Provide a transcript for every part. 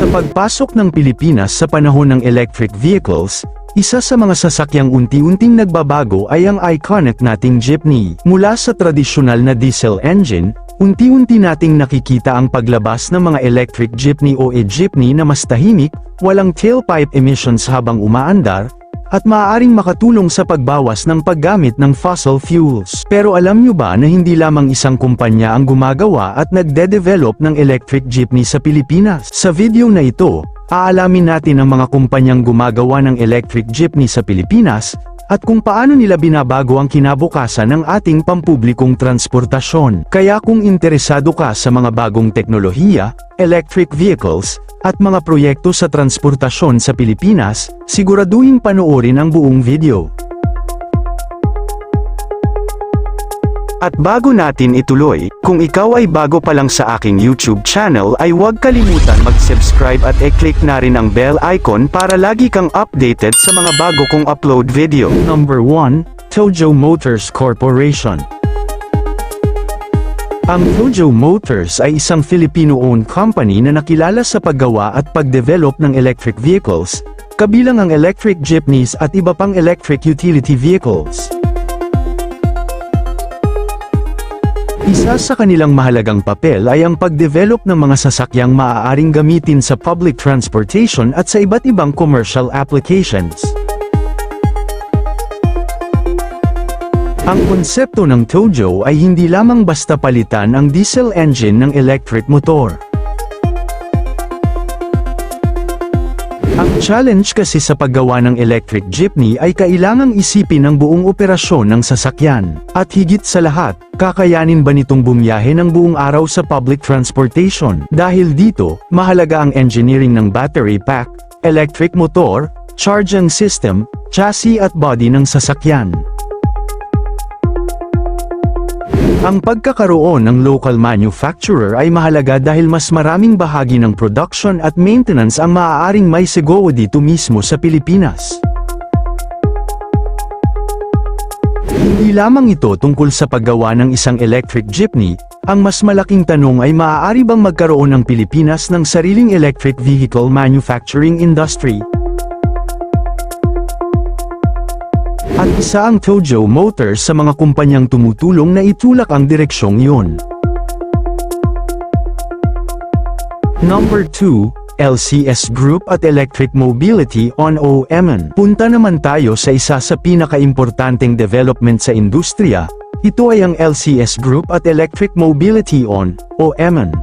Sa pagpasok ng Pilipinas sa panahon ng electric vehicles, isa sa mga sasakyang unti-unting nagbabago ay ang iconic nating jeepney. Mula sa tradisyonal na diesel engine, unti-unti nating nakikita ang paglabas ng mga electric jeepney o e-jeepney na mas tahimik, walang tailpipe emissions habang umaandar, at maaaring makatulong sa pagbawas ng paggamit ng fossil fuels. Pero alam nyo ba na hindi lamang isang kumpanya ang gumagawa at nagde-develop ng electric jeepney sa Pilipinas? Sa video na ito, aalamin natin ang mga kumpanyang gumagawa ng electric jeepney sa Pilipinas, at kung paano nila binabago ang kinabukasan ng ating pampublikong transportasyon. Kaya kung interesado ka sa mga bagong teknolohiya, electric vehicles, at mga proyekto sa transportasyon sa Pilipinas, siguraduhin panoorin ang buong video. At bago natin ituloy, kung ikaw ay bago pa lang sa aking YouTube channel ay huwag kalimutan mag-subscribe at i-click na rin ang bell icon para lagi kang updated sa mga bago kong upload video. Number 1, Tojo Motors Corporation. Ang Tojo Motors ay isang Filipino-owned company na nakilala sa paggawa at pagdevelop ng electric vehicles, kabilang ang electric jeepneys at iba pang electric utility vehicles. Isa sa kanilang mahalagang papel ay ang pagdevelop ng mga sasakyang maaaring gamitin sa public transportation at sa iba't ibang commercial applications. Ang konsepto ng Tojo ay hindi lamang basta palitan ang diesel engine ng electric motor. Ang challenge kasi sa paggawa ng electric jeepney ay kailangang isipin ang buong operasyon ng sasakyan. At higit sa lahat, kakayanin ba nitong bumiyahe ng buong araw sa public transportation? Dahil dito, mahalaga ang engineering ng battery pack, electric motor, charging system, chassis at body ng sasakyan. Ang pagkakaroon ng local manufacturer ay mahalaga dahil mas maraming bahagi ng production at maintenance ang maaaring may segowo dito mismo sa Pilipinas. Hindi lamang ito tungkol sa paggawa ng isang electric jeepney, ang mas malaking tanong ay maaari bang magkaroon ng Pilipinas ng sariling electric vehicle manufacturing industry? At isa ang Tojo Motors sa mga kumpanyang tumutulong na itulak ang direksyong iyon. Number 2, LCS Group at Electric Mobility on OEM. Punta naman tayo sa isa sa pinakaimportanteng development sa industriya, ito ay ang LCS Group at Electric Mobility on OEM.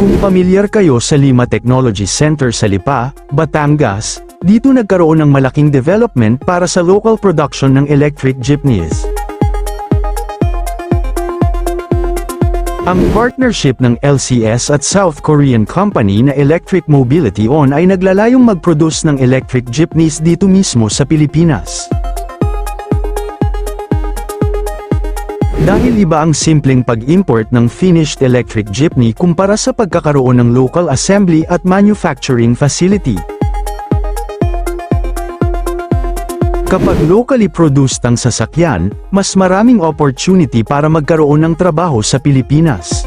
Kung pamilyar kayo sa Lima Technology Center sa Lipa, Batangas, dito nagkaroon ng malaking development para sa local production ng electric jeepneys. Ang partnership ng LCS at South Korean company na Electric Mobility On ay naglalayong mag-produce ng electric jeepneys dito mismo sa Pilipinas. Dahil iba ang simpleng pag-import ng finished electric jeepney kumpara sa pagkakaroon ng local assembly at manufacturing facility. Kapag locally produced ang sasakyan, mas maraming opportunity para magkaroon ng trabaho sa Pilipinas.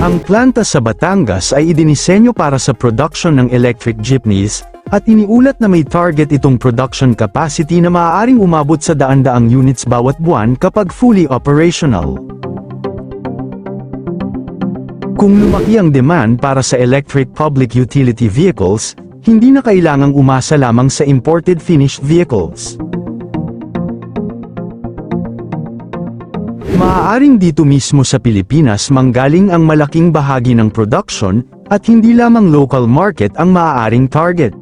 Ang planta sa Batangas ay idinisenyo para sa production ng electric jeepneys, at iniulat na may target itong production capacity na maaaring umabot sa daan-daang units bawat buwan kapag fully operational. Kung lumaki ang demand para sa electric public utility vehicles, hindi na kailangang umasa lamang sa imported finished vehicles. Maaaring dito mismo sa Pilipinas manggaling ang malaking bahagi ng production, at hindi lamang local market ang maaaring target.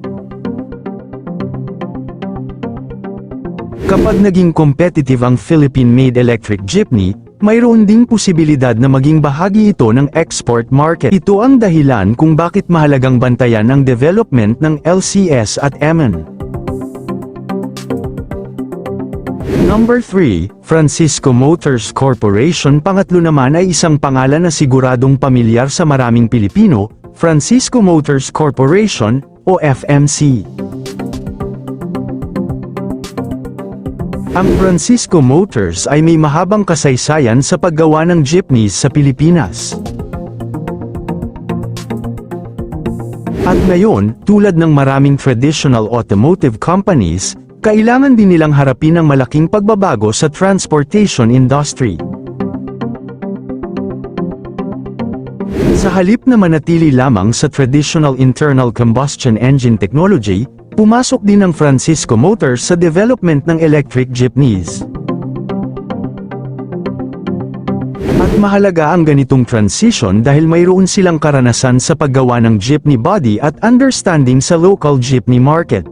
Kapag naging competitive ang Philippine-made electric jeepney, mayroon ding posibilidad na maging bahagi ito ng export market. Ito ang dahilan kung bakit mahalagang bantayan ang development ng LCS at MN. Number 3, Francisco Motors Corporation. Pangatlo naman ay isang pangalan na siguradong pamilyar sa maraming Pilipino, Francisco Motors Corporation, o FMC. Ang Francisco Motors ay may mahabang kasaysayan sa paggawa ng jeepneys sa Pilipinas. At ngayon, tulad ng maraming traditional automotive companies, kailangan din nilang harapin ang malaking pagbabago sa transportation industry. Sa halip na manatili lamang sa traditional internal combustion engine technology, pumasok din ang Francisco Motors sa development ng electric jeepneys. At mahalaga ang ganitong transition dahil mayroon silang karanasan sa paggawa ng jeepney body at understanding sa local jeepney market.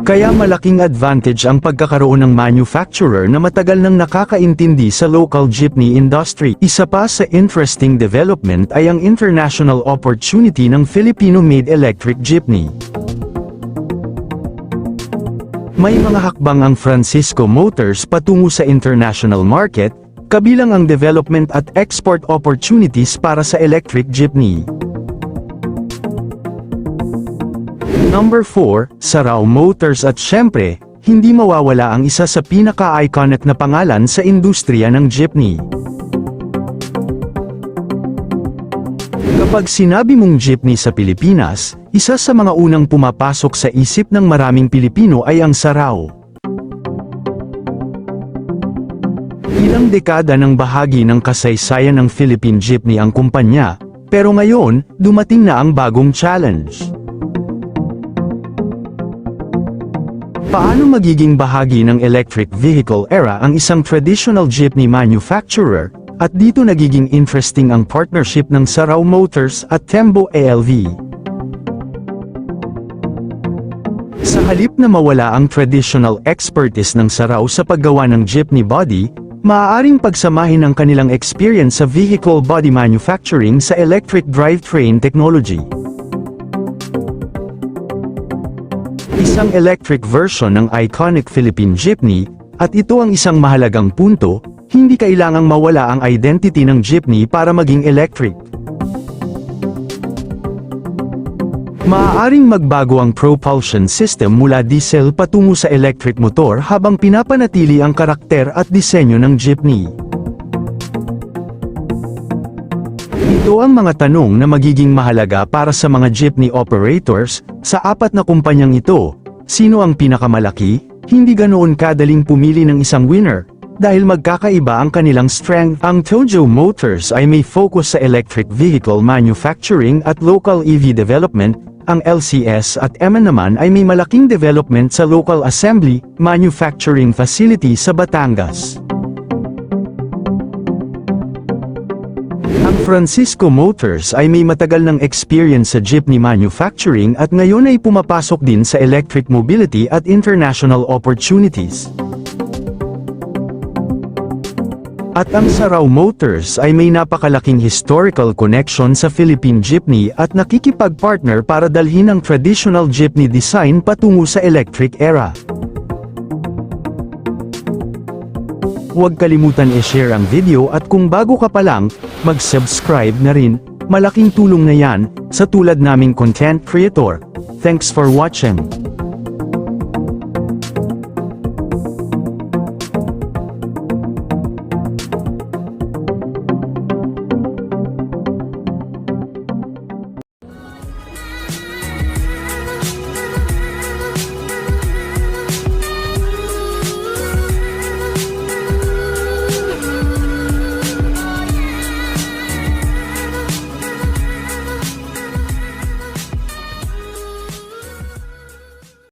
Kaya malaking advantage ang pagkakaroon ng manufacturer na matagal nang nakakaintindi sa local jeepney industry. Isa pa sa interesting development ay ang international opportunity ng Filipino-made electric jeepney. May mga hakbang ang Francisco Motors patungo sa international market, kabilang ang development at export opportunities para sa electric jeepney. Number 4, Sarao Motors. At syempre, hindi mawawala ang isa sa pinaka-iconic na pangalan sa industriya ng jeepney. Kapag sinabi mong jeepney sa Pilipinas, isa sa mga unang pumapasok sa isip ng maraming Pilipino ay ang Sarao. Ilang dekada ng bahagi ng kasaysayan ng Philippine Jeepney ang kumpanya, pero ngayon, dumating na ang bagong challenge. Paano magiging bahagi ng electric vehicle era ang isang traditional jeepney manufacturer, at dito nagiging interesting ang partnership ng Sarao Motors at Tembo ALV. Sa halip na mawala ang traditional expertise ng Sarao sa paggawa ng jeepney body, maaaring pagsamahin ang kanilang experience sa vehicle body manufacturing sa electric drivetrain technology. Isang electric version ng iconic Philippine jeepney, at ito ang isang mahalagang punto, hindi kailangang mawala ang identity ng jeepney para maging electric. Maaaring magbago ang propulsion system mula diesel patungo sa electric motor habang pinapanatili ang karakter at disenyo ng jeepney. Ito ang mga tanong na magiging mahalaga para sa mga jeepney operators. Sa apat na kumpanyang ito, sino ang pinakamalaki? Hindi ganoon kadaling pumili ng isang winner, dahil magkakaiba ang kanilang strength. Ang Tojo Motors ay may focus sa electric vehicle manufacturing at local EV development. Ang LCS at EMA naman ay may malaking development sa local assembly, manufacturing facility sa Batangas. Ang Francisco Motors ay may matagal ng experience sa jeepney manufacturing at ngayon ay pumapasok din sa electric mobility at international opportunities. At ang Sarao Motors ay may napakalaking historical connection sa Philippine jeepney at nakikipag-partner para dalhin ang traditional jeepney design patungo sa electric era. Huwag kalimutan i-share ang video at kung bago ka pa lang, mag-subscribe na rin, malaking tulong na yan, sa tulad naming content creator. Thanks for watching.